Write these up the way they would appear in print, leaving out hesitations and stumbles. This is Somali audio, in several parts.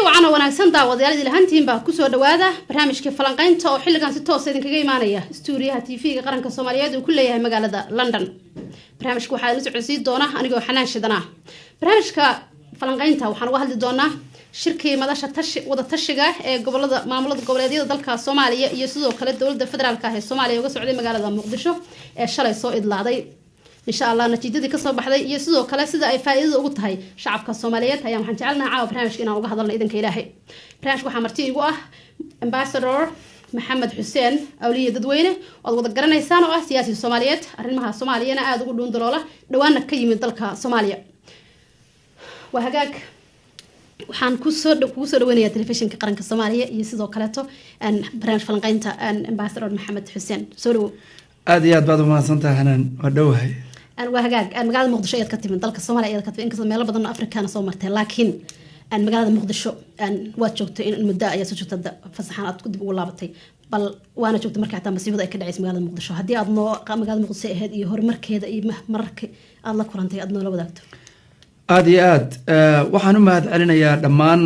وعنا وناكسن داوديال لهانتين با كسو دوادا barnaamijka falanqaynta oo xilligan si toos ah idinkaga imaanaya stuudiyaha TV-ga qaranka Soomaaliyeed oo ku leeyahay magaalada London. barnaamijku waxa la socodsiin doona anigoo xanaan shidana. barnaamijka falanqaynta waxaan uga hadli doonaa shirkii madasha wada tashiga ee gobolada maamulada goboleedyada dalka Soomaaliya iyo sidoo kale dawladda federaalka ah ee Soomaaliya uga socday magaalada Muqdisho ee shalay soo idlaaday. إن شاء الله نتيجة كسر بحذي يسوع كلا سيدا أي فائدة وقتها شعب كالصوماليات أيام حنجعلنا عاو برنامج كنا وجهه ضلنا إذن كإلهي برنامج وحمرتي يقوه أمباسادور محمد حسين أولية ددوينه وضد قرنا يسانو سياسي الصوماليات أرنمها الصومالية أنا أدو قدون دلالة دوانا كي من ذلك الصومالية وهجاك وحن كسر وينيا تلفزيون كقرن كالصومالية يسوع كلاته أن برنامج فلنقينته أن أمباسادور محمد حسين سورو أديات بعد ما صنتها هنا ودوها أنا وهجاج أنا مقعد مقدشة يتكتب من ذلك الصومالية يتكتب إنك زميلا بدنا أفريقيا أنا صومرتين لكن أنا مقعد مقدشة أنا واتشوت إن المدة يسوي تبدأ فسحانات كنت بقول لابتي بل وأنا شفت مركعة بس يبدأ كده عيس مقعد مقدشة هدي أضنو مقعد مقدشة هذه يهور مركة هذا مركة الله كورنتي أضنو لو بدأت أديات وحنو ما هاد علينا يا دمان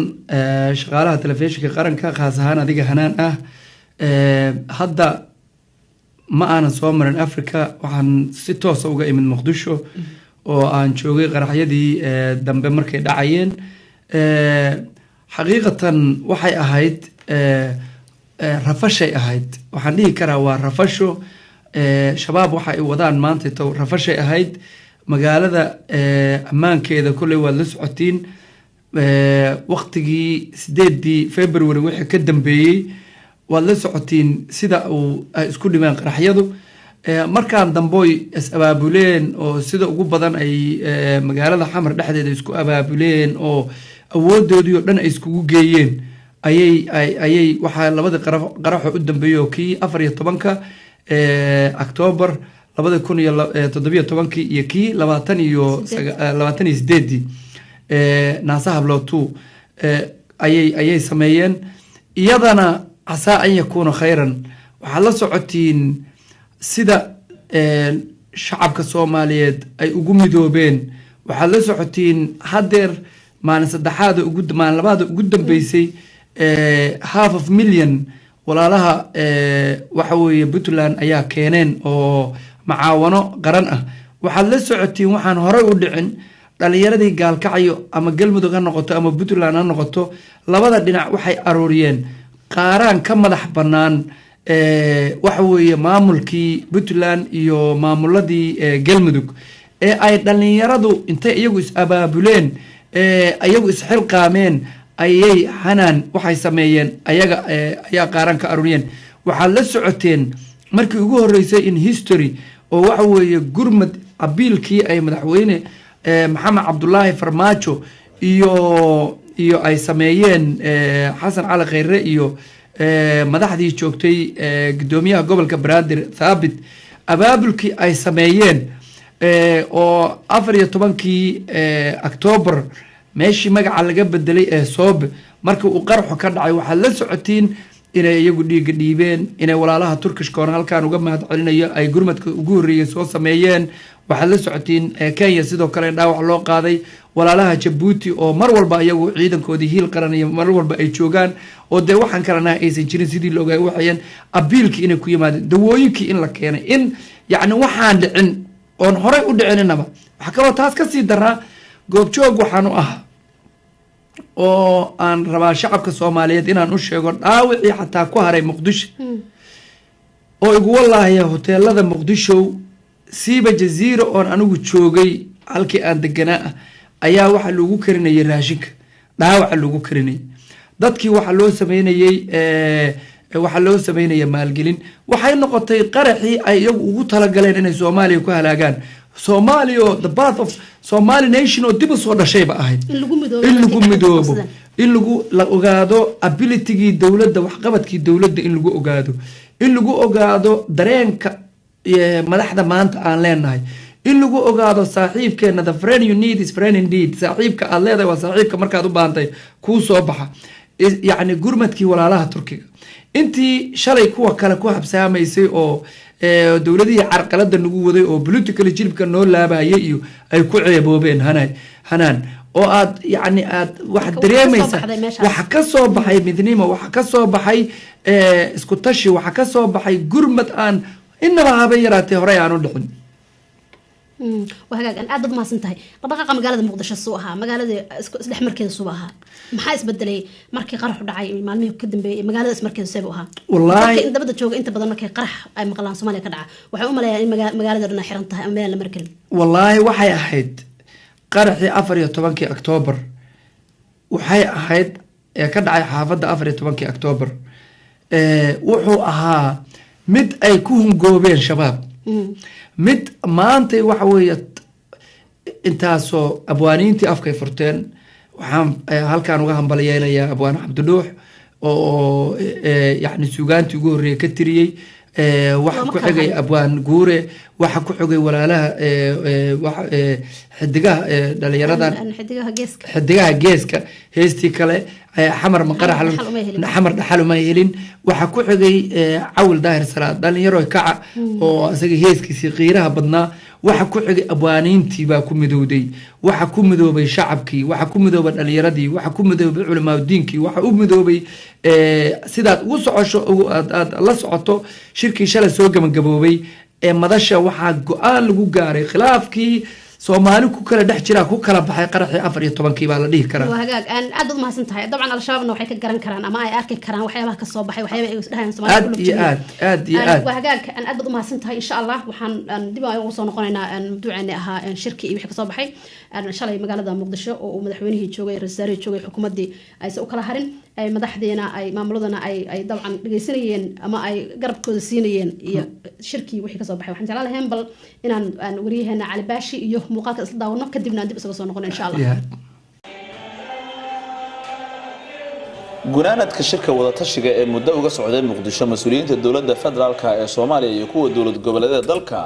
شغالها تلفزيون كقرن كخاصهان هذيك هنان هذا ما أنا صومرن أفريقيا وحن ستة سوقة من مقدشة وعن شوقي قرحيدي دم بمركز دعين حقيقة وحي أهيد رفشة أهيد وحنيه كرا ورفشة شباب وحي ودان مانتو رفشة أهيد مقالة أمان كذا كل واللسعتين وقتي سديد دي فبراير وحي كدم بي ولا سعتين سيدا أو إسكول من قرحيادو مركان دمبوي أبابولين أو سيدا أو بدن أي مجال حمر لحد إسكو أبابولين أو أود ديو لنا إسكو جايين أي وحال لبده قرحوا قدام بيوكي أفريقيا طبنكا أكتوبر لبده يكون تضبيط طبنكي يكي لباتني سديدي ناسها بلوتو أي سمايين يدنا عسى أن يكون خيرا وحلا سعتين سيدا شعب كصوماليات أي أقوم دوبين وحلا سعتين حدر ما نصدحاد وجود ما نلباد قدام بيسي half of million ولا لها وحوي بتلان أيا كينين أو معاونة قرنة وحلا سعتين وحن هراء ودعن dhalinyaradi gaalkacyo ama galmudug ha noqoto ama Puntland ha noqoto labada dhinac waxay arooriyeen qaaraan ka madax banaan waxa weeye maamulkii Puntland iyo maamuladii galmudug ay dhalinyaradu intay iyagu is abaabuleen iyagu is xilqaameen ayay hanaan waxay sameeyeen ayaa qaaraan ka arooriyeen waxa la socoteen markii ugu horeysay in history oo waxa weeye gurmad abiilkii ay madaxweyne محمد عبد الله فرماجو iyo ay sameeyeen xasan cali khayre iyo madaxdii joogtay gudoomiyaha gobolka Banaadir Thabit abaabulkii ay sameeyeen oo 14kii October meeshii magaca laga bedelay ee Soobe markii uu qarxo ka dhacay waxa la socotiin inay iyagu dhiiga dhiibeen inay walaalaha Turkish koon halkaan uga mahad celinayo ay gurmadka ugu horeeyay soo sameeyeen waxa la socotiin Kenya sidoo kale dhaawac loo qaaday walaalaha Djibouti oo mar walba iyagu ciidankoodii hiil qaranaya mar walba ay joogaan oo de waxaan kalena aysan jirin sidii looga waxayeen abiilkii inay ku yimaadeen dawooyinkii in la keenay in yaani waxaan dhicin oon horay u dhicinaba waxa kale oo taas ka sii daraa goobjoog waxaan u ahaa oo aan rabaa shacabka Soomaaliyeed inaan u sheego dhaawicii xataa ku haray Muqdisho oo igu wallahi hoteelada Muqdisho siiba jaziiro oo anigu joogay halkii aan deganaa ayaa waxa lagu karinayay raashinka dhaawac lagu karinayay dadkii waxa loo sameeyay maalgelin waxay noqotay qaraxii ay iyagu ugu tala galeen inay Soomaaliya ku halaagaan Soomaaliya the path of Somali nation oo dib u soo dhashayba ahayd in lagu midoobo in lagu la ogaado ability-gii dawladda waxqabadkii dawladda in lagu ogaado dareenka madaxda maanta aan leenahay in lagu ogaado saaxiibkeena the friend you need is friend indeed saaxiibka aad leedahay waa saaxiibka markaad u baahantay kuu soo baxa yani gurmadkii walaalaha Turkiga intii shalay kuwa kale ku habsaamaysay oo dawladihii carqalada nagu waday oo politically jilibka noo laabayay iyo ay ku ceeboobeen hanaan oo aad yani aad wax dareemaysa waxa ka soo baxay midnimo waxa ka soo baxay isku tashi waxa ka soo baxay gurmad aan inaba haba yaraatee hore aan u dhicin وهاجا أنا أدب ما سنتهي طبعا مقالة مقدشة سوءها مقالة إسلح مركز سوءها محاس بدلي مركي قرح ودعي معلمي وكدم بمقالة إس مركز سوءها والله أنت بدك تشوف أنت بدل مركي قرح أي مقالة سوماليا كدعة وحوم لا مقالة درنا حرنتها أمين لمركل والله وحي أحد قرحي أفري طبانكي أكتوبر وحي أحد كدعي حافظ أفري طبانكي أكتوبر وحو أها مد أي كوهم جوبين شباب mid maanta waxa weeye intaasoo abwaaniintii afkay furteen waxaan halkaan uga hambalyeynaya abwaan Cabdinuux oo yani suugaantii ugu horeeyay ka tiriyay waxa ku xigay abwaan Guure waxa ku xigay walaalaha xidigaha dhalinyaradan xidigaha geeska heestii kale xamar maqarax xamar dhaxal uma helin waxa ku xigay cawl daahir salaad dhalinyaro kaca oo asaga heeskiisii qiiraha badnaa waxa ku xigay abwaaniintii baa ku midowday waxa ku midoobay shacabkii waxa ku midoobay dhalinyaradii waxa ku midoobay culimada diinkii waxa u midoobay sidaad ugu socosho aad la socoto shirkii shalay soo gabagaboobay madasha waxa go'aan lagu gaaray khilaafkii Soomaali ku kala dhex jira ku kala baxay qaraxii 14 baa la dhihi karaa wahagaag aan aad u mahadsantahay dabcan al-shabaabna waxay ka garan karaan ama ay arki karaan waxyaabaha ka soo baxay waxyaabaha ay isdhahaan Soomaali ku lugtay aad wahagaag aan aad u mahadsantahay insha Allah waxaan dib ugu soo noqonaynaa mawduuceena ahaa shirki iyo wixii ka soo baxay shalay magaalada Muqdisho oo madaxweynihii joogay ra'iisul joogay xukuumadii ay soo kala harin ay madaxdeena ay maamuladana ay dabcan dhageysanayeen ama ay garabkooda siinayeen iyo shirki wixii ka soo baxay waxaan jeclaan bal inaan wariyaheena Cali Baashi iyo muuqaalka isla daawano kadibna dib isaga soo noqon insha Allah gunaanadka shirka wada tashiga ee muddo uga socday Muqdisho mas'uuliyiinta dawladda federaalka ee Soomaaliya iyo kuwa dawlad goboleedyada dalka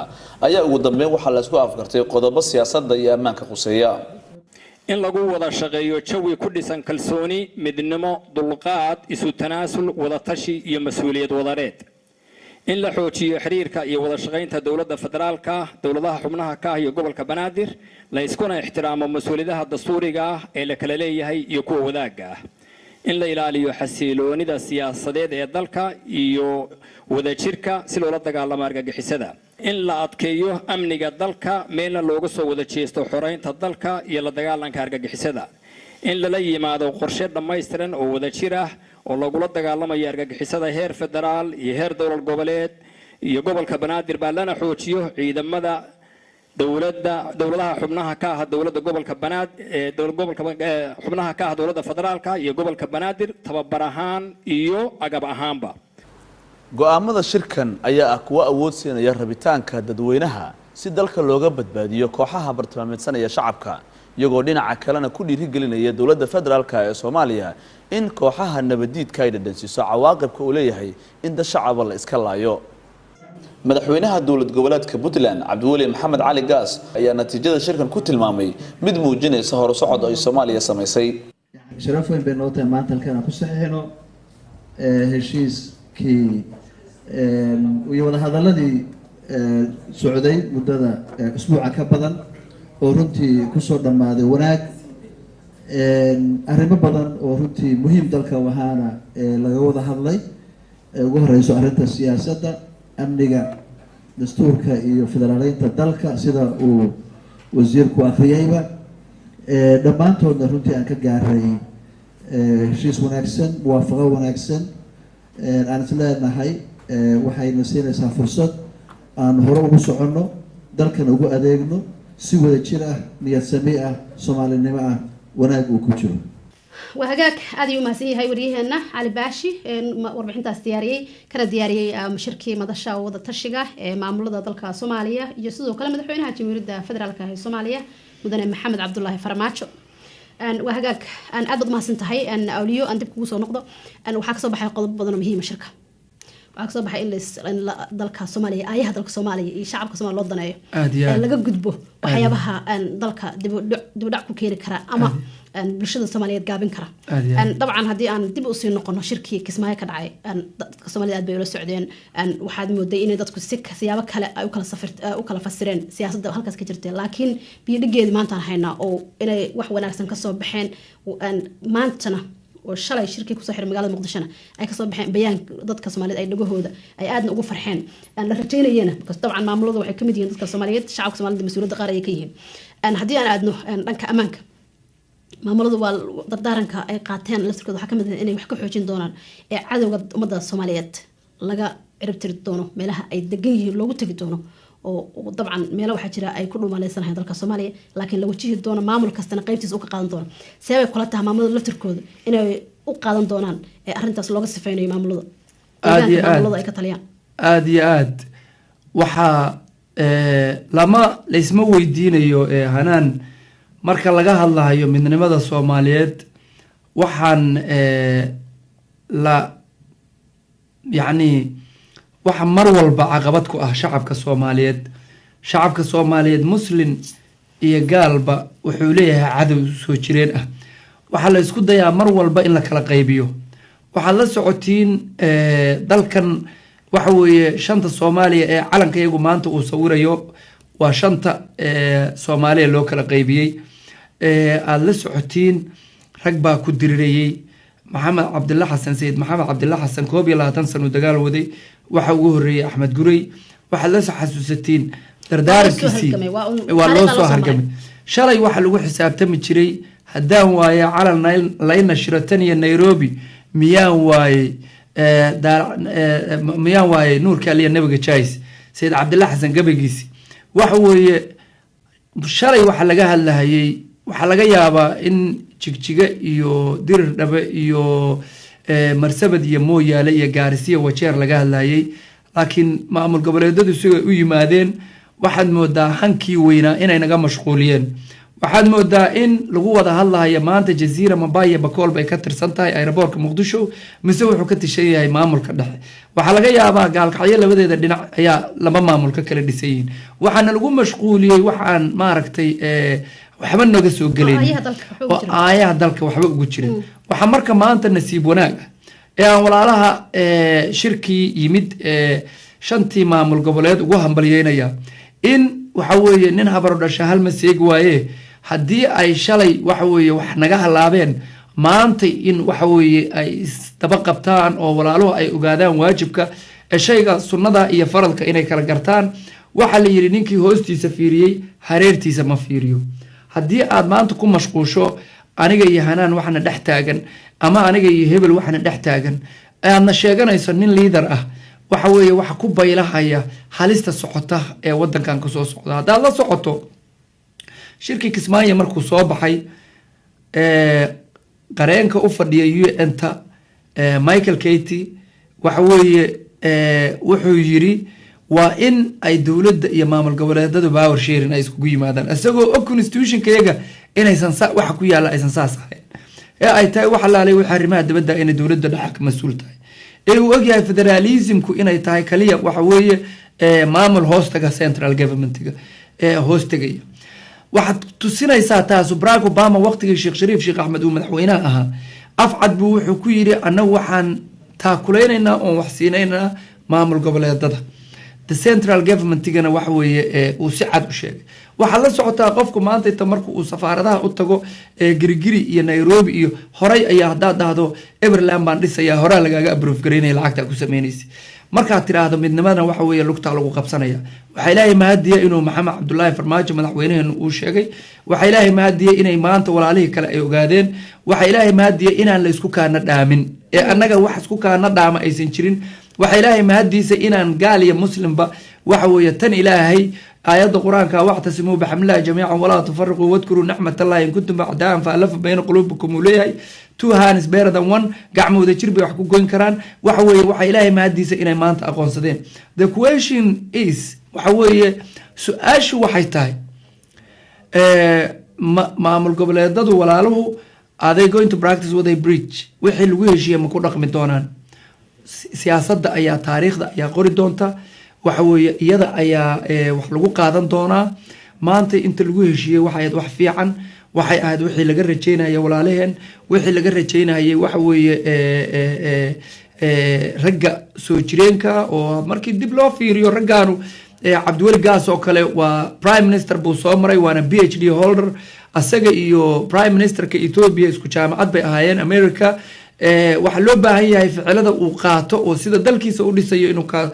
ayaa ugu dambeyn waxa la isku afgartay qodobo siyaasadda iyo ammaanka quseeya in lagu wada shaqeeyo jawi ku dhisan kalsooni midnimo dulqaad isu tanaasul wada tashi iyo mas'uuliyad wadareed in la xoojiyo xiriirka iyo wada shaqeynta dawladda federaalka dawladaha xubnaha ka iyo gobolka Banaadir la iskuna ixtiraamo mas'uuliyadaha dastuuriga ee la kala leeyahay iyo kuwa wadaaga in la ilaaliyo xasiloonida siyaasadeed ee dalka iyo wadajirka si loola dagaalamo argagixisada in la adkeeyo amniga dalka meelna looga soo wada jeesto xoreynta dalka iyo la dagaalanka argagixisada in la yimaado qorshe dhameystiran oo wadajir ah oo lagula dagaalamayo argagixisada heer federaal iyo heer dowlad goboleed iyo gobolka Banaadir baa lana xoojiyo ciidamada dawladaha xubnaha ka ah dawladda gobolka Banaadir xubnaha ka ah dawladda federaalka iyo gobolka Banaadir tababar ahaan iyo agab ahaanba go'aamada shirkan ayaa ah kuwa awood siinaya rabitaanka dadweynaha si dalka looga badbaadiyo kooxaha bartilmaameedsanaya shacabka iyagoo dhinaca kalena ku dhiirigelinaya dawladda federaalka ee Soomaaliya in kooxaha nabadiidka ay dhadhansiiso cawaaqibka uu leeyahay in dad shacab la iska laayo madaxweynaha dawlad goboleedka Puntland Cabdiweli Maxamed Cali Gaas ayaa natiijada shirkan ku tilmaamay mid muujinaysa hor u socod ay Soomaaliya sameysay sharaf weyn bay noo tahay maanta halkaan ku saxiixno heshiiskii iyo wada hadaladii socday muddada usbuuca ka badan oo runtii ku soo dhamaaday wanaag arrimo badan oo runtii muhiim dalka wahaana laga wada hadlay ugu horeyso arrinta siyaasadda amniga dastuurka iyo federaaleynta dalka sida uu wasiirku akhriyayba dhammaantoodna runtii aan ka gaaray heshiis wanaagsan muwaafaqo wanaagsan aan isleenahay waxayna siinaysaa fursad aan hore ugu soconno dalkan ugu adeegno si wada jir ah niyad sami ah Soomaalinimo ah wanaag uu ku jiro وهجاك هذه ما سيه هاي وريهنا على باشي وربحين تاستياري كلا دياري مشركي مدشة ووضع تشجع معمولة ضلك صومالية يسوع كلام مدحوينها جمهورية فدرالك هاي صومالية مدن محمد عبد الله فرماتشو أن وهجاك أن أبد ما سنتهي أن أوليو أن تبكوا سو نقطة أن وحكسوا بحي قضب بدنا مهي مشركة waxaa kasoo baxay in dalka Soomaaliya ayaha dalka Soomaaliya iyo shacabka Soomaaliya loo daneeyo laga gudbo waxyaabaha dalka dib u dhac ku keeni kara ama bulshada Soomaaliyeed gaabin kara dabcan haddii aan dib u sii noqono shirkii Kismaayo ka dhacay dadka Soomaaliyeed aad bay ula socdeen waxaad mooday inay dadku si siyaabo kale ay u kala fasireen siyaasadda halkaas ka jirtay laakiin biyo dhigeed maanta haynaa oo inay wax wanaagsan ka soo baxeen maantana oo shalay shirkii kusoo xiray magaalada Muqdishona ay ka soo baxeen bayaan dadka Soomaaliyeed ay dhagahooda ay aadna ugu farxeen la rajaynayeen because dabcan maamuladu waxay kamid yihiin dadka Soomaaliyeed shacabka Soomaaliyeed mas'uuliyadda qaar ay ka yihiin haddii aan aadno dhanka ammaanka maamuladu waa dardaaranka ay qaateen laftirkooda waxaa kamid ah inay wax ka xoojin doonaan ee cadowga ummadda Soomaaliyeed laga ciribtiri doono meelaha ay degan yihiin loogu tagi doono oo dabcan meelo waxaa jira ay ku dhuumaaleysanahay dalka Soomaaliya laakiin la wajihi doono maamul kastana qaybtiisa u ka qaadan doono sabab kula tahay maamulada laftirkooda inay u qaadan doonaan ee arintaas looga sifeynayo maamulada maamulada ay ka taliyaan aad waxa lama laysma weydiinayo hanaan marka laga hadlayo midnimada Soomaaliyeed waxaan la yani waxa mar walba caqabad ku ah shacabka Soomaaliyeed muslim iyo gaalba wuxuu leeyahay cadow soo jireen ah waxa la isku dayaa mar walba in la kala qaybiyo waxa la socotiin dalkan waxa weeye shanta Soomaaliya ee calanka iyagu maanta uu sawirayo waa shanta Soomaaliya loo kala qaybiyay aad la socotiin rag baa ku dirirayay maxamed cabdilla xasan sayid maxamed cabdilla xasan 22 sano dagaal waday waxa ugu horeeyay axmed guray waxa la xasuusatiin dardaarankiisii waa loo soo hargamay shalay waxa lagu xisaabtami jiray haddaan waaye calan layna shirataniya Nairobi miyaan waaye nuurka aliya nabiga jays sayid cabdilla xasan gabagiisi waxa weeye shalay waxa laga hadlayay waxa laga yaabaa in jigjiga iyo dirir dhabe iyo marsabad iyo mooyaale iyo gaarisiya wajeer laga hadlayay laakiin maamul goboleedyadu siday u yimaadeen waxaad moodaa hankii weynaa inay naga mashquuliyeen waxaad moodaa in lagu wada hadlayo maanta Jazeera Mabaya Bakool bay ka tirsan tahay aeroboortka Muqdisho mise wuxuu ka tishan yahay maamulka dhexe waxa laga yaabaa gaalkacyo labadeeda dhinac ayaa laba maamul ka kala dhisayin waxaana lagu mashquuliyay waxaan maaragtay waxba naga soo galeen aayaha dalka waxba ugu jirin waxa marka maanta nasiib wanaag ee aan walaalaha shirkii yimid shantii maamul goboleed ugu hambalyeynaya in waxa weeye nin habar dhasha hal maseeg waaye haddii ay shalay waxa weeye wax naga halaabeen maanta in waxa weeye ay daba qabtaan oo walaaluhu ay ogaadaan waajibka ee shayga sunnada iyo faradka inay kala gartaan waxa la yiri ninkii hoostiisa fiiriyay hareertiisa ma fiiriyo haddii aad maanta ku mashquusho aniga iyo hanaan waxna dhex taagan ama aniga iyo hebel waxna dhex taagan aadna sheeganayso nin leader ah waxa weeye waxa ku baylahaya halista socota ee wadankan ka soo socda hadaad la socoto shirkii Kismaayo markuu soo baxay qareenka u fadhiya UN-ta Michael Keaty waxa weeye wuxuu yiri waa in ay dawladda iyo maamul goboleedyadu power sharing ay isku yimaadaan asagoo constitution-kayaga inaysan waxa ku yaala aysan saas ahayn ee ay tahay waxa laalay waxa arrimaha dibadda in dawladda dhaxalka mas'uul tahay ee uu ogyahay federalismku inay tahay kaliya waxa weeye maamul hoostaga central government-ga hoostagaya waxa tusinaysaa taas Barack Obama waqtigii Sheekh Shariif Sheekh Ahmed uu madaxweynaha ahaa afcad buu wuxuu ku yiri anagu waxaan taakuleynaa oo wax siinaynaa maamul goboleedyada the central government-gana waxa weeye uu si cad u sheegay waxa la socotaa qofku maanta inta markuu uu safaaradaha u tago Girigiri iyo Nairobi iyo horay ayaa hadaad dhahdo Everland baan dhisaya horaa lagaaga approve gareynay lacagta ku sameynaysi marka tiraahdo midnimadana waxa weeye lugta lagu qabsanaya waxa ilaahay mahadiya inuu Maxamed Cabdullaahi Farmaajo madaxweynaha uu sheegay waxa ilaahay mahadiya inay maanta walaalihii kale ay ogaadeen waxa ilaahay mahadiya inaan la isku kaana dhaamin ee annaga wax isku kaana dhaama aysan jirin waxa ilaahay mahadiisa inaan gaal iyo muslimba waxa weeye tan ilaahay آيات القرآن واعتصموا بحمد الله جميعا ولا تفرقوا واذكروا نعمة الله إن كنتم أعداء فألف بين قلوبكم وليه تو هانس بيردا وان قعموا ذا شربي وحكوا كوين كران وحوي إلهي ما هدي سئنا ما أنت أقون صدين. The question is وحوي سؤال شو وحيتاي ما عمل قبل يددوا ولا له are they going to practice what they preach وحل ويش يا مكون رقم الدونان siyaasadda ayaa taariikhda ayaa qori doonta waxa weeye iyada ayaa wax lagu qaadan doonaa maanta inta lagu heshiiyey waxay ahayd wax fiican waxay ahayd wixii laga rajaynayay walaalaheen wixii laga rajaynayay waxa weeye ragga soo jireenka oo markii dib loo fiiriyo raggaanu cabdiweli gaas oo kale waa prime minister buu soo maray waana PhD holder asaga iyo prime ministerka Ethiopia isku jaamacad bay ahaayeen America waxa loo baahan yahay ficilada uu qaato oo sida dalkiisa u dhisayo inuu ka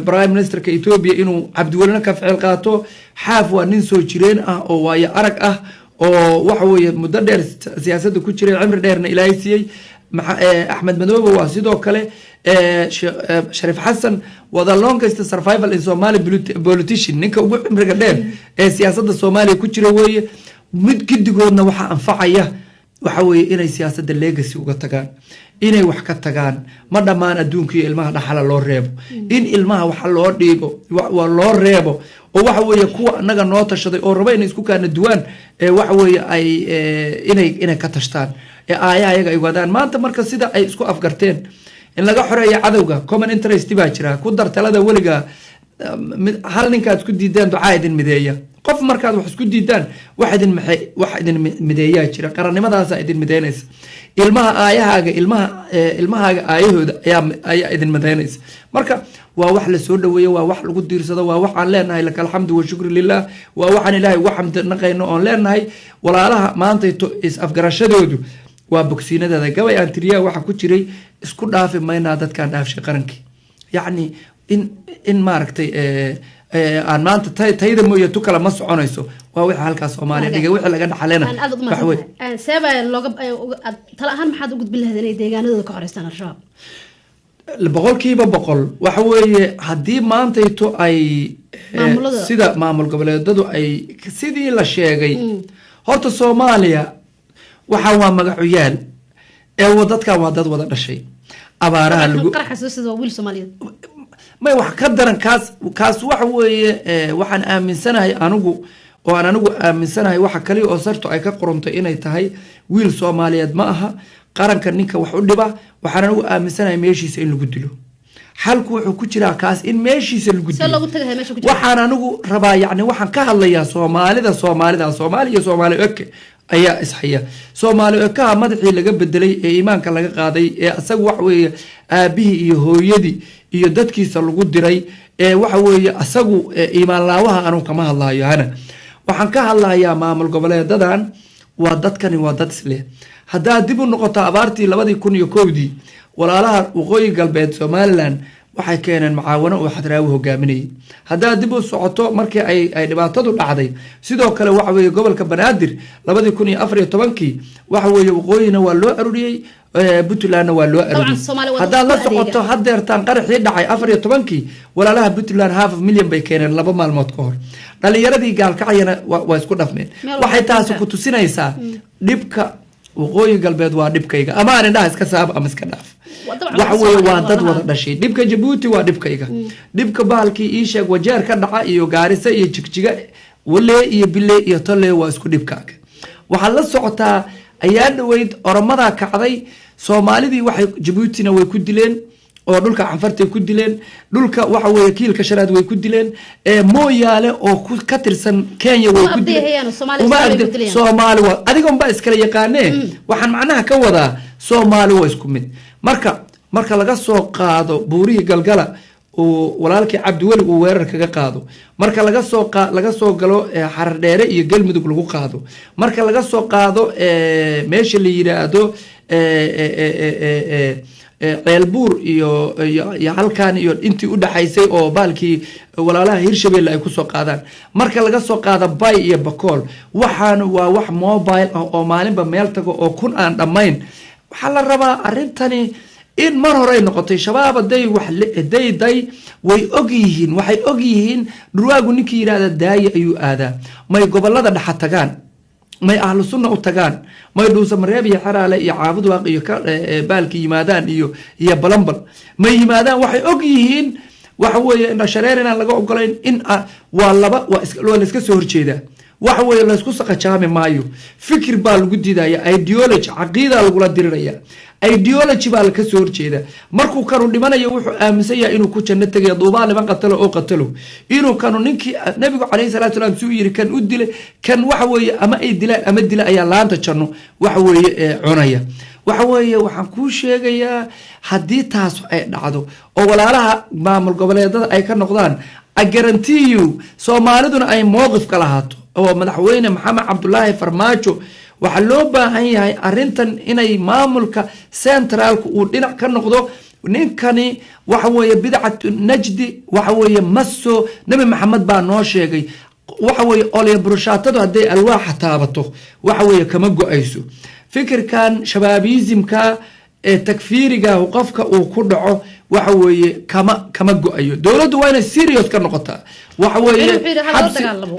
prime ministerka Ethiopia inuu cabdiwelina ka ficil qaato xaaf waa nin soo jireen ah oo waayo arag ah oo waxa weeye muddo dheer siyaasadda ku jiray cimri dheerna ilaahay siiyey Ahmed Madoobe waa sidoo kale Sharif Hassan waa the longest survival in Somali politician ninka ugu cimriga dheer ee siyaasadda Soomaaliya ku jira weeye mid gidigoodna waxa anfacaya waxa weeye inay siyaasadda legacy uga tagaan inay wax ka tagaan ma dhamaan adduunka iyo ilmaha dhaxala loo reebo in ilmaha waxa loo dhiibo waa loo reebo oo waxa weeye kuwa anaga noo tashaday oo raba inay isku kaana duwaan waxa weeye ay inay ka tashtaan ayaga ay wadaan maanta marka sida ay isku afgarteen in laga xoreeyo cadawga common interest baa jira ku dar talada weliga hal ninkaad isku diidaan ducaa idin mideeya qof markaad wax isku diidaan wax idin mideeyaa jira qarannimadaas idin mideynaysa ilmaha aayahaaga ilmahaaga aayahooda ayaa idin mideynaysa marka waa wax la soo dhaweeyo waa wax lagu diirsado waa wax aan leenahay laka alxamdu wa shukru lillah waa waxaan ilaahay ugu xamdinaqayno oon leenahay walaalaha maanta is afgarashadoodu waa bogsiinadeeda gabay aan tiriyaa waxa ku jiray isku dhaafi maynaa dadkaan dhaafshay qarankii yacni in maaragtay aan maanta tayda mooye tu kale ma soconayso waa wixii halkaas Soomaaliya dhigay wixii laga dhaxaleena wax weyn seeba looga tala ahaan maxaad u gudbin lahayd inay deegaanadooda ka xoreystaan al-shabaab boqolkiiba boqol waxa weeye haddii maantayto ay sida maamul goboleedadu ay sidii la sheegay horta Soomaaliya waxa waa magacuyaal dadkan waa dad wada dhashay abaaraha lagu qaraxayso wiil Soomaaliyeed may wax ka daran kaas waxa weeye waxaan aaminsanahay anigu aaminsanahay waxa kale oo sarto ay ka qorantay inay tahay wiil Soomaaliyeed ma aha qaranka ninka wax u dhiba waxaan anigu aaminsanahay meeshiisa in lagu dilo halku wuxuu ku jiraa kaas in meeshiisa lagu dilo waxaan anigu rabaa yacni waxaan ka hadlayaa Soomaaliya Soomaaliya ayaa ishaya Soomaaliya ka madaxii laga bedelay ee iimaanka laga qaaday ee asagu wax weeye aabihii iyo hooyadii iyo dadkiisa lagu diray ee waxa weeye asagu iimaan laawaha aanu kama hadlaayo hana waxaan ka hadlayaa maamul goboleedadan waa dadkani waa dad isle hadaa dib u noqoto abaartii 2001 walaalaha waqooyi galbeed Somaliland waxay keeneen macaawano oo xadraawi hogaaminay hadaa dib u socoto markii ay dhibaatadu dhacday sidoo kale waxa weeye gobolka Banaadir 2014 waxa weeye waqooyina waa loo aruriyay Puntland waa loo aruriyay hadaa la socoto hadeertaan qaraxii dhacay 14 walaalaha Puntland half a million bay keeneen 2 maalmood ka hor dhalinyaradii gaalkacayna waa isku dhafmeen waxay taas ku tusinaysaa dhibka waqooyi galbeed waa dhibkayga ama aan indhaha iska saab ama iska dhaaf waxa weeye waa dad wada dhashay dhibka Djibouti waa dhibkayga dhibka baalkii ii sheeg wajeer ka dhaca iyo gaarisa iyo jigjiga wale iyo bille iyo tole waa isku dhibkaaga waxa la socotaa ayaa dhaweyd oromada kacday Soomaalidii waxay Djiboutina way ku dileen oo dhulka canfartay ku dileen dhulka waxa weeye kiilka sharaad way ku dileen mooyaale oo ka tirsan Kenya way ku dileen Soomaali waa adigoon ba iskala yaqaanee waxaan macnaha ka wadaa Soomaali waa isku mid marka laga soo qaado buurihi galgala oo walaalkii Cabdiweli uu weerar kaga qaado marka laga soo galo xarar dheere iyo galmudug lagu qaado marka laga soo qaado meesha la yiraahdo ceelbuur iyo halkan iyo intii u dhaxaysay oo baalkii walaalaha Hirshabelle ay ku soo qaadaan marka laga soo qaado Bay iyo Bakool waxaan waa wax mobile oo maalinba meel tago oo kun aan dhamayn waxa la rabaa arintani in mar hore noqotay shabaab day wax day way ogyihiin waxay ogyihiin durwaagu ninkii yiraahdo daaya ayuu aadaa may gobolada dhaxa tagaan may ahlu sunna u tagaan may dhuusa mareeb iyo xaraale iyo caabud waaq iyo baalki yimaadaan iyo balambal may yimaadaan waxay ogyihiin waxa weeye in shareer inaan laga ogolayn in waa laba waa iska soo horjeeda waxa weeye laysku saqajaami maayo fikir baa lagu diidaya ideology caqiida lagula diriraya ideology baa ka soo horjeeda markuu kanu dhimanayo wuxuu aaminsan yahay inuu ku janno tagayo duubaa liman qatalo oo qatalo inuu kanu ninkii nabigu calayhi salaatu wasalaam suu yiri kan u dilay kan waxa weeye ama ay dilaan ama dila ayaa laanta janno waxa weeye cunaya waxa weeye waxaan kuu sheegayaa haddii taas ay dhacdo oo walaalaha maamul goboleedada ay ka noqdaan I guarantee you soomaaliduna ay mowqif ka lahaato oo madaxweyne maxamed cabdulaahi farmaajo waxaa loo baahan yahay arintan inay maamulka centraalku uu dhinac ka noqdo ninkani waxa weeye bidcatu najdi waxa weeye maso nabi maxamed baa noo sheegay waxa weeye olya burushaatadu hadday alwaaxa taabato waxa weeye kama go-ayso fikirkan shabaabizimka ee takfiiriga qofka uu ku dhaco waxa weeye kama go-ayo dowladdu waa inay serious ka noqotaa waxa weeye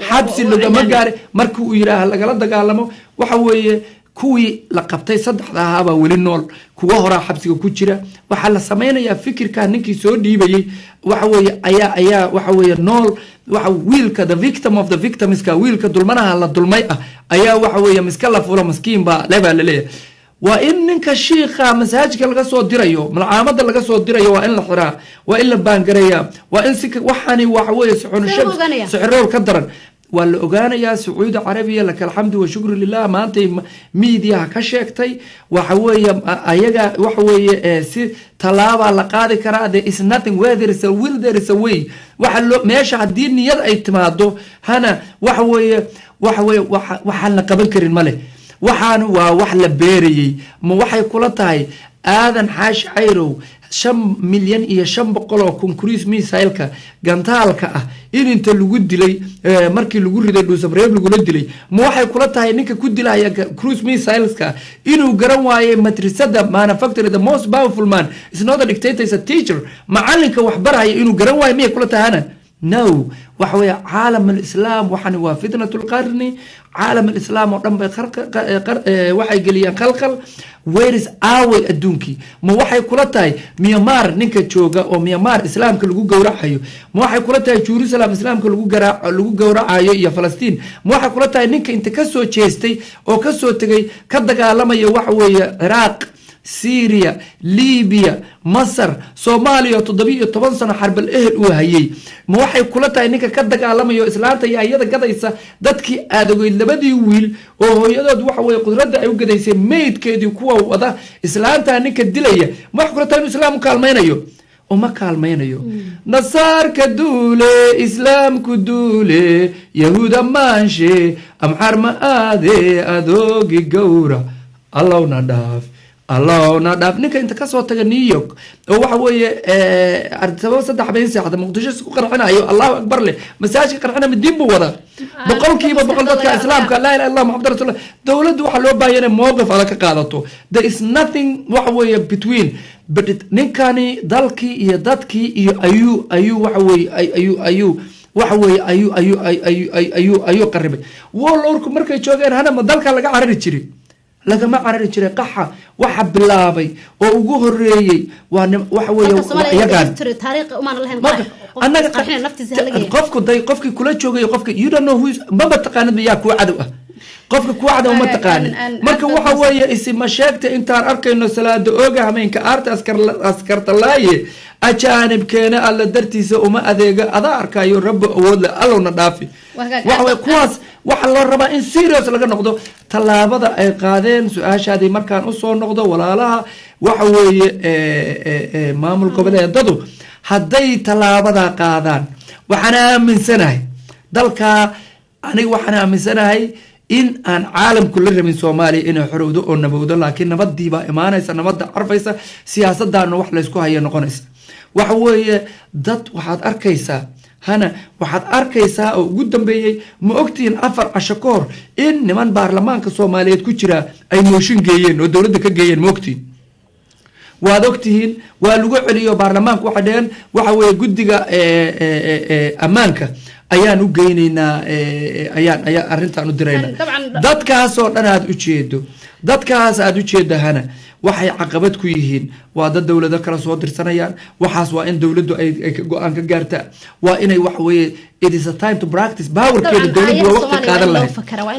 xabsi lagama gaari markii uu yidhaaha lagala dagaalamo waxa weeye kuwii la qabtay saddexda ahaabaa weli nool kuwa horaa xabsiga ku jira waxaa la samaynayaa fikirkaa ninkii soo dhiibayey waxa weeye ayaa waxa weeye nool waxa wiilka the victim of the victimska wiilka dulmanaha la dulmay ah ayaa waxa weeye miska la fulo maskiin baa lebaa laleeyahay waa in ninka shiikha masaajidka laga soo dirayo malcaamada laga soo dirayo waa in la xiraa waa in la baangareeyaa waa in si waxaani waxa weeye sixrool ka daran waa la ogaanayaa sacuudi carabiya laka alxamdu washukru lilah maantay miidiyaha ka sheegtay waxa weeye ayaga waxa weeye si tallaabaa la qaadi karaa there is nothing where there is a will there is a way waxa loo meesha haddii niyad ay timaado hana waxa weeye waxaan la qaban karin male waxaan waa wax la beerayey ma waxay kula tahay aadan xaashi cayrow 5,500,000 cruise missileska gantaalka ah in inta lagu dilay markii lagu riday dhuusabreeb lagula dilay ma waxay kula tahay ninka ku dilaya cruise missileska inuu garan waaye madrasada manufacturer the most powerful man is not a dictator is a teacher macalinka wax baraya inuu garan waaye miyay kula tahana no وحوي عالم الإسلام وحن وفتنة القرن عالم الإسلام ودم وحي قليان خلقل ويرز آوي الدونكي ما وحي كلتاي ميامار نينكا تشوغا أو ميامار إسلام كلغو قورعايو ما وحي كلتاي جورسلام إسلام كلغو قورعايو يا فلسطين ما وحي كلتاي نينكا انت كسو تشيستي أو كسو تغي كدقا لما يوحوي عراق سوريا ليبيا مصر صوماليا 17 سنه حرب الاهل وهيي ما waxay kula tahay ninka ka dagaalamayo islaanta iyo ayada gadaysa dadkii aadagay labadii wiil oo hooyadood waxa way qudrada ay u gadaysay meedkeedii kuwa wada islaanta ninka dilaya ma wax kula tahay islaam kaalmaynayo oo ma kaalmaynayo nasaarka duule islaamku duule yahuuda maanshe amxar ma aade adoogi gowra allah na dhaaf الله نادف نك أنت كسر تجا نيويورك هو حوي أرتبوا صدق حبين ساعة مقدسة قرعنا أيوه الله أكبر له مساج قرعنا من الدين بورا بقول كيف بقول ذاتك إسلام قال لا إله إلا الله محمد رسول الله دولة وحلو باين موقف على كقالته there is nothing وحوي between but نكاني ذلكي يداتكي أيو وحوي أيو وحوي أيو قريبة والله مركز شوغير هذا ما ذلك لقى عرض تشري لكما عرض جري قحة وحب اللابي ووجوه الرئي وحوي يقعد تاريخ وما لهم أنا قحنا نفتي زهلقة قفك ضي قفك كل شيء قفك you don't know who is ما بتقاند بياك وعدوه قفك كوعدة وما تقاند مرك وحوي اسم مشاكل أنت أركي إنه سلاد أوجه منك أرت أسكرت الله أجانب كنا على درتي وما أذيق أذارك يا رب أود الله نضافي وحوي كواس وحلا الربا إن سيريوس لقى نقطه طلابة أي قادين سؤال شادي مركان أصول نقطه ولا لها وحوي مامل قبل يددو هدي طلابة قادان وحنا من سنة ذلك أنا وحنا من سنة إن عالم كله من سومالي إنه حرودو أو نبودو لكن نبض با إيمانيس نبض عرفيسا سياسة دارنا وحلا يسكو هي نقونيس وحوي ضد وحد أركيسا هنا waxaad arkaysaa oo ugu dambeeyay ma ogtiin 4 ashkoor in niman baarlamaanka Soomaaliyeed ku jira ay mooshin geeyeen oo dawladda ka geeyeen ma ogtiin waad ogtiin waa lagu celiyo baarlamaanka waxa dheen waxa weeye guddiga amaanka ayaan u geynaynaa ayaan arintan u diraynaa dadkaas oo dhan aad u jeedo dadkaas aada u jeedahana waxay caqabad ku yihiin waa dad dowlado kala soo dirsanayaan waxaas waa in dowladdu ay go-aan ka gaartaa waa inay wax weeye it is a time to practice powerkeeda dowladdu waa waqti qaadan lahayd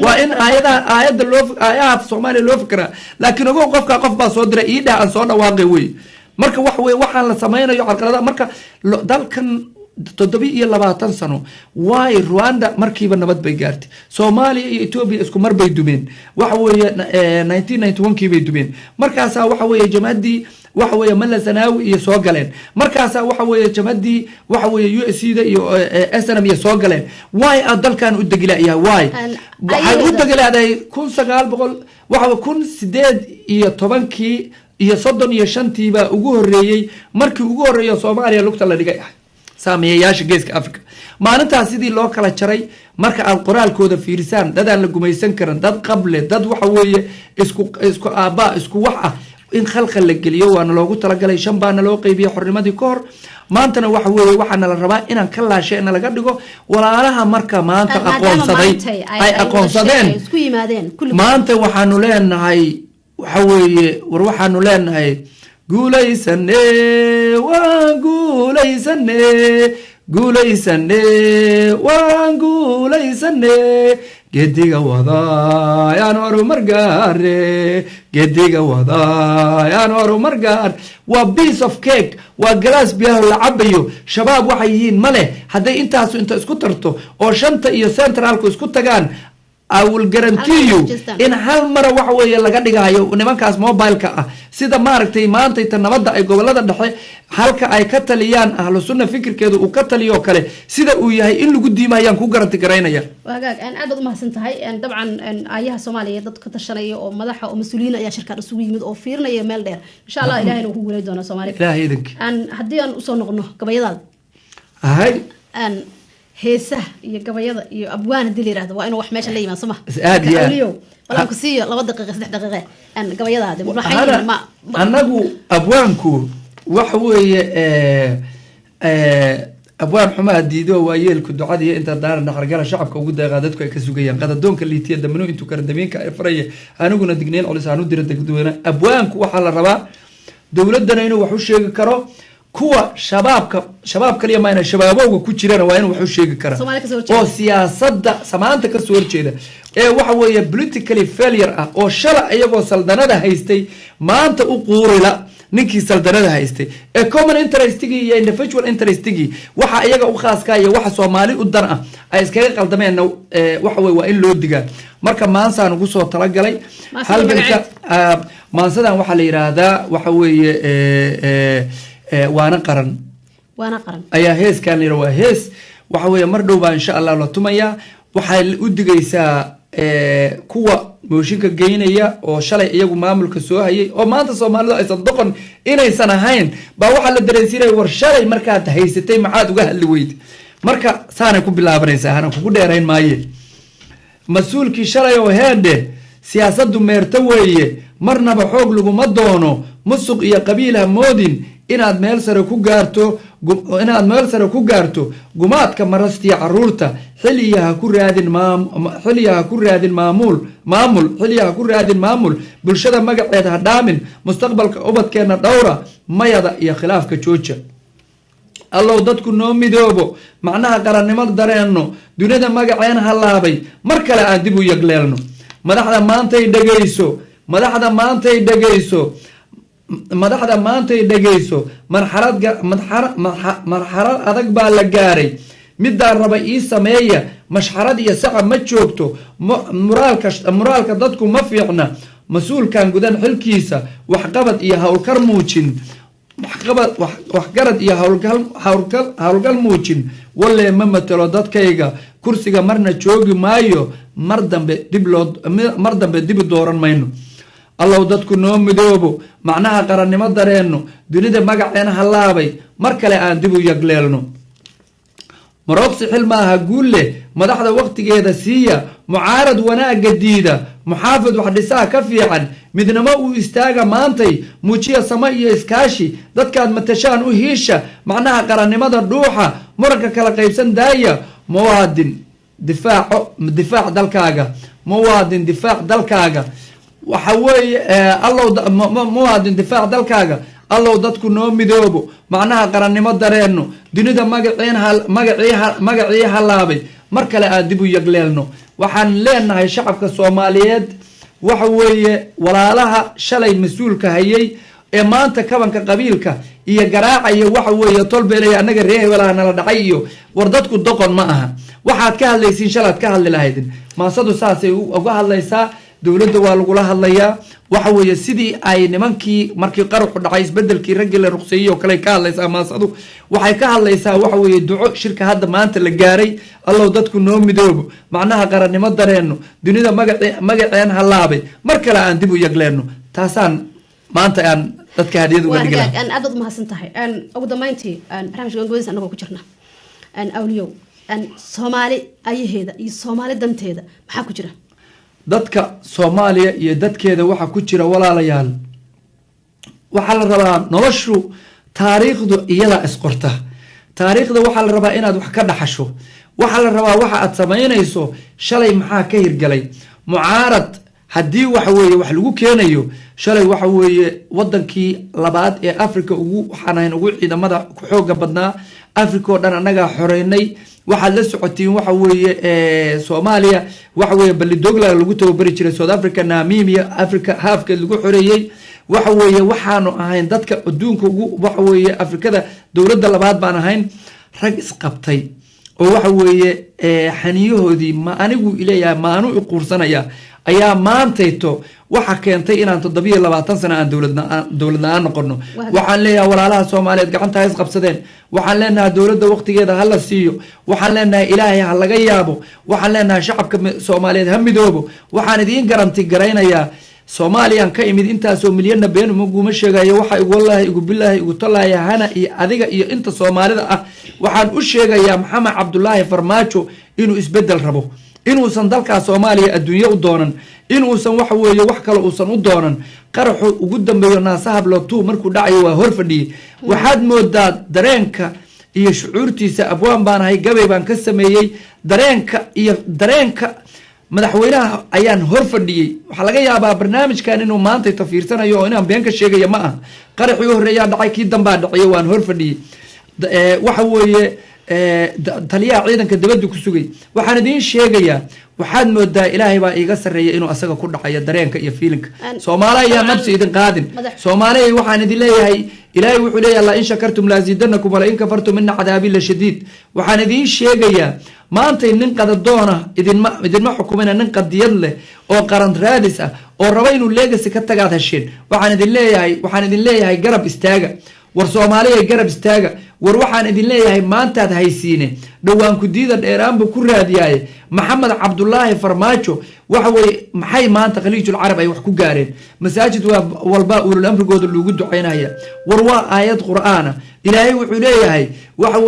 waa in aayaha soomaaliya loo fikiraa laakiin ogow qofkaa qof baa soo diray ii dhah aan soo dhawaaqay wey marka wax weye waxaan la samaynayo carqalada marka dalkan 27 sano waay Rwanda markiiba nabad bay gaartay Soomaaliya iyo Ethiopia isku mar bay dumeen waxa weeye 1991 kii bay dumeen markaas waxa weeye jamaadii waxa weeye Malla Zanaawi iyo soo galeen markaas waxa weeye jamaadii waxa weeye USC da iyo SNM iyo soo galeen waay dalkan u dagilaayaa waay waxay u dagilaaday 1900 waxa 1810kii iyo 35 baa ugu horeeyay markii ugu horeeyo Soomaaliya lugta la dhigay saameeyayaasha geeska Afrika maalintaas sidii loo kala jaray marka aad qoraalkooda fiirisaan dad aan la gumaysan karin dad qable dad waxa weeye isku aaba isku wax ah in khalkhal la geliyo waana loogu talagalay shan baana loo qaybiyay xornimadii ka hor maantana waxa weeye waxaana la rabaa inaan ka laashayna laga dhigo walaalaha marka maanta aqoonsaday ay aqoonsadeen isku yimaadeen maanta waxaanu leenahay waxa weeye war waxaanu leenahay guulaysane waan guulaysane guulaysane waan guulaysane gediga wadayaan horumar gaare gediga wadayaan horumar gaar waa piece of cake waa glass biyaha la cabayo shabaab waxay yihiin male hadday intaasu inta isku tarto oo shanta iyo centralku isku tagaan I will guarantee you in hal mara waxa weeye laga dhigayo nimankaas mobile-ka ah sida maaragtay maanta inta nabadda ay gobolada dhexe halka ay ka taliyaan ahlu sunna fikirkeedu uu ka taliyo kale sida uu yahay in lagu diimayaan ku garanti gareynaya wagaag aan aad u mahadsan tahay dabcan ayaha Soomaaliyeed dad ka tashanaya oo madaxa oo mas'uuliyiin ayaa shirkad isugu yimid oo fiirinaya meel dheer insha Allah Ilaahay uu ku guulay doono Soomaaliya Ilaahay idinka haddii aan u soo noqono gabayadaada ahay heesaha iyo gabayada iyo abwaan hadii la yiraahdo waa inuu wax meesha la yimaado Soomaa aad iyo wala ku siiyo 2 daqiiqo 3 daqiiqo gabayadaada waxay ma anagu abwaanku wax weeye abwaan xumaa diido waa yeelku ducadii inta daaran naqargala shacabka ugu deeqaa dadku ay ka sugayaan qadadoonka liitiya damino intuu kala dameenka ay faraya aniguna digneyn culis aanu dira dadweyne abwaanku waxa la rabaa dawladana inuu wax u sheegi karo kuwa shabaab kaliya ma ina shabaabowga ku jirana waa inuu wax u sheegi kara oo siyaasadda samaanta ka soo horjeeda waxa weeye politically failure ah oo shala iyagoo saldanada haystay maanta u quurila ninkii saldanada haystay common interestigi iyo individual interestigi waxa iyaga u khaaska iyo waxa Soomaali u dan ah ay iskaga qaldameen waxa weeye waa in loo digaa marka maansaan ugu soo talagalay halganka maansadan waxa la yiraahdaa waxa weeye waana qaran ayaa heeskan yar waa hees waxa weeye mar dhow baa insha Allah la tumaya waxay u digaysaa kuwa mooshinka geynaya oo shalay iyagu maamulka soo hayay oo maanta Soomaalidu aysan doqon inaysan ahayn baa waxa la dareensiinay war shalay markaad haysatay maxaad uga hadli weyd marka saanay ku bilaabanaysaa hana kugu dheerayn maaye mas'uulkii shalay oo heede siyaasaddu meerta weeye marnaba xoog laguma doono musuq iyo qabiilha moodin inaad meel sare ku gaarto gumaadka marastiya caruurta xiliyaha ku raadin maamul bulshada magaceeda ha dhaamin mustaqbalka ubadkeena dhowra mayada iyo khilaafka jooja allow dadku noo midoobo macnaha qarannimada dareenno dunida magaceena halaabay mar kale aan dib u yagleelno madaxda maantay dhageyso marxalad adag baa la gaaray midaan raba ii sameeya mashxarad iyo saca ma joogto muraalka dadku ma fiicna mas-uulkan gudan xilkiisa waxqabad iyo waxgarad iyo howlgal muujin walle ma matalo dadkayga kursiga marna joogi maayo mar dambe dib dooran mayno allow dadku noo midoobo macnaha qarannimo dareenno dunida magaceena halaabay mar kale aan dib u yagleelno marooqsi xil maaha guulle madaxda waqtigeeda siiya mucaarad wanaaga diida muxaafid wax dhisaa ka fiican midnimo uu istaaga maantay muujiya samo iyo iskaashi dadkaad matashaan u hiisha macnaha qarannimada dhuuxa muranka kala qaybsan daaya muwaadin difaac dalkaaga وحوي الله مواد دفاع دلكاغا الله dadku noo midoobo macnaha qarannimo dareeno dunida magacii halaabay mar kale aan dib u yagleelno waxaan leenahay shacabka Soomaaliyeed waxa weeye walaalaha shalay mas'uulka hayay ee maanta kabanka qabiilka iyo garaacayo waxa weeye tolbeelay anaga reey walaana la dhacay iyo war dadku doqon ma aha waxaad ka hadlaysiin shalaad ka hadli lahaydin maasadu saasay uga hadlaysaa dawladda waa lagu la hadlayaa waxa weeye sidii ay nimankii markii qaruxu dhacay isbedelkii rag la ruqseeyay oo kale ka hadlaysaa maasadu waxay ka hadlaysaa waxa weeye duco shirka hadda maanta la gaaray allah dadku noo midoobo macnaha qarannimo dareeno dunida magaceen halaabay mar kale aan dib u yagleeno taasaan maanta aan dadka hadiyad uga dhigay aan aad u mahadsantahay ugu dambeyntii barnaamijka go'aanka anagoo ku jirna awliyo Soomaali ayaheeda iyo Soomaali danteeda maxaa ku jira dadka Soomaaliya iyo dadkeeda waxa ku jira walaalayaal waxa la rabaa noloshu taariikhdu iyada isqorta taariikhda waxa la rabaa inaad wax ka dhaxasho waxa la rabaa waxa aad sameynayso shalay maxaa ka hirgalay mucaarad haddii waxa weeye wax lagu keenayo shalay waxa weeye wadankii labaad ee Afrika ugu waxaan ugu ciidamada ku xooga badnaa Afrika oo dhan anaga xoreynay waxaad la socotiin waxa weeye Soomaaliya waxa weeye balidogla lagu tababari jiray South Africa Namibia Africa halfka lagu xoreeyay waxa weeye waxaanu ahayn dadka adduunka ugu waxa weeye Afrikada dawladda labaad baan ahayn rag isqabtay oo waxa weeye xaniyahoodii ma anigu ileeyahay maanu iqursanaya ayaa maantayto waxa keentay inaan 7 sano aan dawladna noqono waxaan leeyahay walaalaha Soomaaliyeed gacanta is qabsadeen waxaan leenahay dawladda waqtigeeda hal la siiyo waxaan leenahay ilaahay ha laga yaabo waxaan leenahay shacabka Soomaaliyeed ha midoobo waxaan idin garanti gareynayaa Soomaaliyan ka imid intaas oo milyan been uma sheegayo waxa igu wallahi igu billahi igu talaaya hana iyo adiga iyo inta Soomaalida ah waxaan u sheegayaa Maxamed Cabdullaahi Farmaajo inuu isbedel rabo inuusan dalka Soomaaliya adduunyo u doonan inuusan wax weeye wax kale uusan u doonan qaraxu ugu dambeeyo naasahab lootu markuu dhacayo waa hor fadhiyay waxaad moodaa dareenka iyo shucuurtiisa abwaan baan ahay gabay baan ka sameeyay dareenka madaxweynaha ayaan hor fadhiyay waxa laga yaabaa barnaamijkan inuu maanta tafiirsanayo oo inaan been ka sheegayo ma aha qaraxii horeeyaa dhacay kii dambaa dhacay waan hor fadhiyay waxa weeye taliyaha ciidanka dibadda ku sugay waxaan idin sheegayaa waxaad moodaa ilaahay baa iiga sareeyay inuu asaga ku dhacayo dareenka iyo feelinka Soomaaliya ayaa nabsi idin qaadin Soomaaliya waxaan idin leeyahay ilaahay wuxuu leeyahay la in shakartum la azidannakum wala in kafartum min cadaabi la shadiid waxaan idin sheegayaa maanta nin qadadoona idinma xukumina nin qadiyad leh oo qaran raadis ah oo raba inuu legacy ka tagaad hasheen waxaan idin leeyahay garab istaaga war Soomaaliya garab istaaga war waxaan idin leeyahay maantaad haysiine dhawaan ku diida dheeraanba ku raadiyay Maxamed Cabdullaahi Farmaajo waxa way maxay maanta Khaliijul Arab ay wax ku gaareen masaajid walba ulul amrigooda lagu duceynaya war waa aayad quraana ilaahay wuxuu leeyahay waxa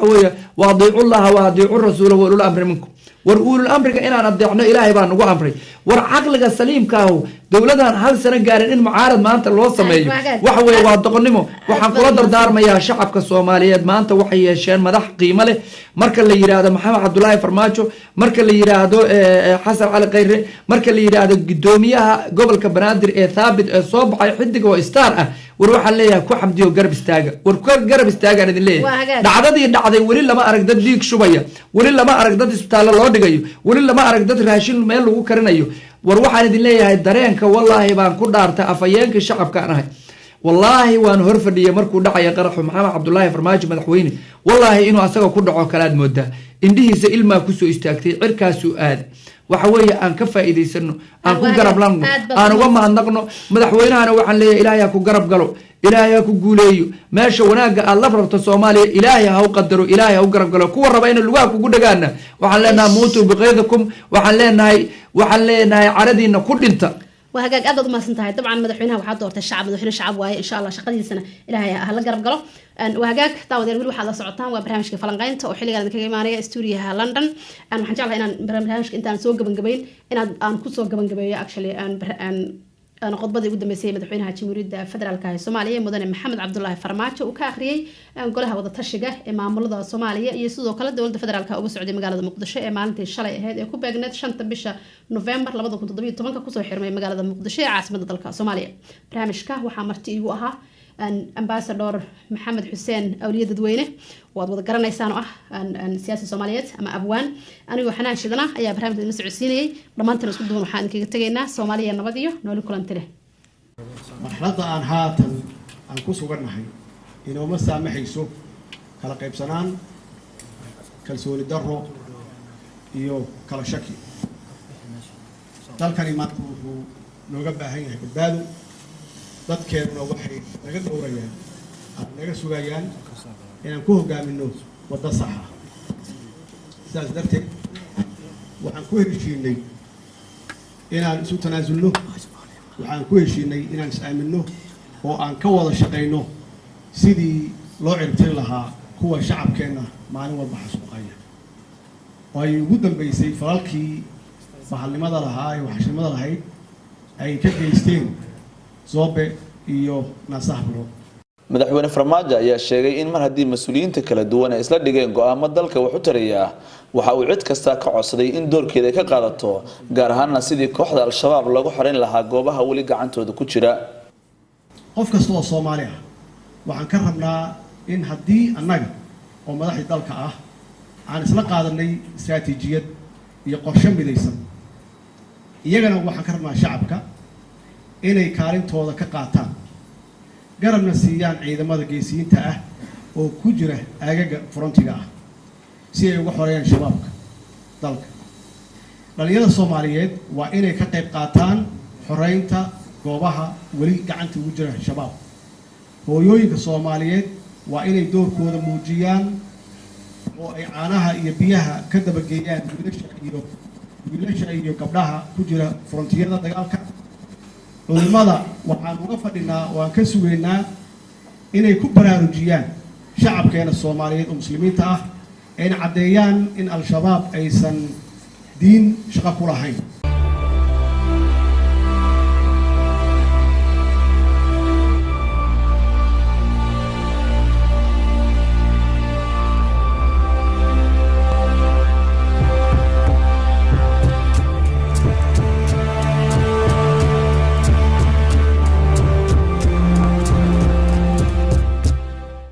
way waadiicu Allah wa waadiicu rasuulahu wa ulul amri minkum war ulul amriga inaan adeecno ilaahay baa nagu amray war aqliga saliimka ah dawladan hal sano gaarin in mucaarad maanta loo sameeyo waxa weeye waa doqonnimo waxaan kula dardaarmayaa shacabka Soomaaliyeed maanta waxay yeesheen madax qiimo leh marka la yiraahdo Maxamed Cabdullaahi Farmaajo marka la yiraahdo Xasan Cali Khayre marka la yiraahdo gudoomiyaha gobolka Banaadir ee Thaabit ee soo baxay xidiga oo star ah war waxa leeyahay ku xamdiyo garab istaaga war ku garab istaaga idin leeyahay dhacdadii dhacday wali lama arag dad dhiig shubaya wali lama arag dad isbitaal loo dhigayo wali lama arag dad raashin meel lagu karinayo war waxaan idin leeyahay dareenka wallahi baan ku dhaartay afayeenka shacabka anahay wallahi waan hor fadhiyay markuu dhacay qaraxu Maxamed Cabdullaahi Farmaajo madaxweyne wallahi inuu asaga ku dhaco kalaad moodaa indhihiisa ilmaa ku soo istaagtay cirkaas uu aad waxa weeye aan ka faa'iideysano aan ku garab laanno aan uga mahadnaqno madaxweynahana waxaan leeyahay ilaahay ku garab galo ilaahay ku guuleeyo meesha wanaaga aad la rabto Soomaaliya ilaahay ha u qadaro ilaahay ha u garab galo kuwa raba in lugaa kugu dhagaana waxaan leenahay muutu biqaydakum waxaan leenahay caradiina ku dhinta وهاجاك أدد ما سنتهاي طبعا مدحونها وحد دورت الشعب مدحون الشعب وهاي إن شاء الله شقدي سنة إلهي هلا قرب قلو وهاجاك تعود يقول واحد صعطان وبرنامج كفلانقين وحلي قاعد كذا ماريا استوريها لندن وحنجعلها إن برنامج أنت نسوق قبل قبيل إن كل سوق قبل قبيل actually أنا قطبة قدام السيد مدحونها جمهورية فدرال كاهي الصومالية مدن محمد عبد الله فرماجة وكاخريي قولها وضع تشجع معاملة الصومالية يسودو كلا دولة فدرال كاهو سعودي مقالة مقدشة مالنتي الشلي هذه يكون بجنة شنطة بشة نوفمبر لبضو كنت ضبيط طبعا كوسو حرمي مقالة مقدشة عاصمة دولة الصومالية برامج كاه وحامرتي وها أن أمباسادور محمد حسين أولية دوينه وضع قرنا يسانو أن سياسة الصوماليات أما أبوان أنا وحنان شدنا أي برنامج المسعود سيني ضمانتنا سكدون وحان كي تجينا صوماليا نبضيو نقول كل أنتله marxaladda aan haatan aan ku sugannahay inooma saamaxayso kala qaybsanaan kalsooni darro iyo kala shaki dalkani maanta wuxuu nooga baahan yahay badbaado dadkeeduna waxay naga dhowrayaan ama naga sugayaan inaan ku hogaaminno waddo sax ah sidaas darteed waxaan ku heshiinay inaan isu tanaasulno waxaan ku heshiinay inaan is-aaminno oo aan ka wada shaqayno sidii loo ciribtiri lahaa kuwa shacabkeenna maalin walba xasuuqaya oo ay ugu dambeysay falalkii bahalnimada lahaa ee waxashnimada lahayd ay ka geysteen Zobe iyo Nasahablo. madaxweyne Farmaajo ayaa sheegay in mar haddii mas'uuliyiinta kala duwan ay isla dhigeen go'aamo dalka wax u taraya waxa uu cid kasta ka codsaday in doorkeeda ka qaadato gaar ahaan sidii kooxda al-shabaab lagu xoreyn lahaa goobaha wali gacantooda ku jira qof kasta oo Soomaali ah waxaan ka rabnaa in haddii annaga oo madaxda dalka ah aan isla qaadanay istaraatiijiyad iyo qorshe midaysan iyagana waxaan ka rabnaa shacabka inay kaalintooda ka qaataan garabna siiyaan ciidamada geesiyiinta ah oo ku jira aagaga frontiga ah si ay uga xoreeyaan shabaabka dalka dhalinyarada Soomaaliyeed waa inay ka qayb qaataan xoreynta goobaha wali gacanta ugu jira shabaab hooyooyinka Soomaaliyeed waa inay doorkooda muujiyaan oo ay caanaha iyo biyaha ka dabageeyaan wiilasha iyo gabdhaha ku jira frontiyada dagaalka culimada waxaan uga fadhinaa waan ka sugeynaa inay ku baraarujiyaan shacabkeena Soomaaliyeed oo muslimiinta ah ay cadeeyaan in al-shabaab aysan diin shaqo ku lahayn